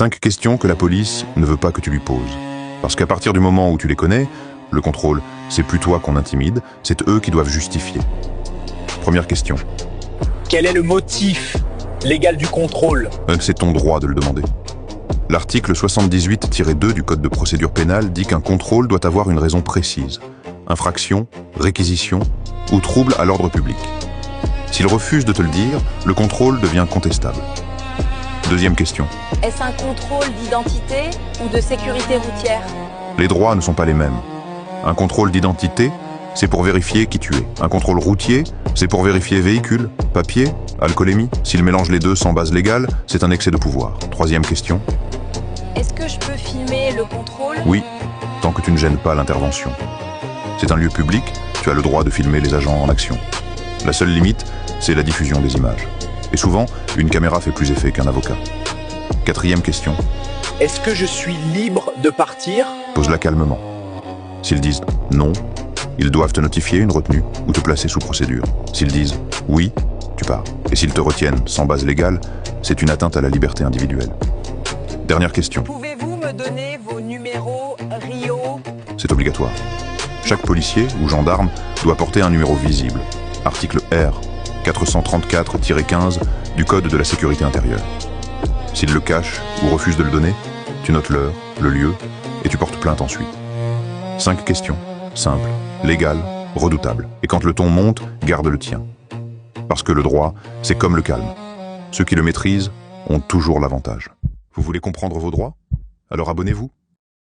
5 questions que la police ne veut pas que tu lui poses. Parce qu'à partir du moment où tu les connais, le contrôle, c'est plus toi qu'on intimide, c'est eux qui doivent justifier. Première question. Quel est le motif légal du contrôle? C'est ton droit de le demander. L'article 78-2 du Code de procédure pénale dit qu'un contrôle doit avoir une raison précise. Infraction, réquisition ou trouble à l'ordre public. S'il refuse de te le dire, le contrôle devient contestable. Deuxième question. Est-ce un contrôle d'identité ou de sécurité routière? Les droits ne sont pas les mêmes. Un contrôle d'identité, c'est pour vérifier qui tu es. Un contrôle routier, c'est pour vérifier véhicule, papier, alcoolémie. S'il mélange les deux sans base légale, c'est un excès de pouvoir. Troisième question. Est-ce que je peux filmer le contrôle? Oui, tant que tu ne gênes pas l'intervention. C'est un lieu public, tu as le droit de filmer les agents en action. La seule limite, c'est la diffusion des images. Et souvent, une caméra fait plus effet qu'un avocat. Quatrième question. Est-ce que je suis libre de partir? Pose-la calmement. S'ils disent non, ils doivent te notifier une retenue ou te placer sous procédure. S'ils disent oui, tu pars. Et s'ils te retiennent sans base légale, c'est une atteinte à la liberté individuelle. Dernière question. Pouvez-vous me donner vos numéros Rio? C'est obligatoire. Chaque policier ou gendarme doit porter un numéro visible. Article R 434-15 du Code de la sécurité intérieure. S'il le cache ou refuse de le donner, tu notes l'heure, le lieu et tu portes plainte ensuite. 5 questions, simples, légales, redoutables. Et quand le ton monte, garde le tien. Parce que le droit, c'est comme le calme. Ceux qui le maîtrisent ont toujours l'avantage. Vous voulez comprendre vos droits? Alors abonnez-vous.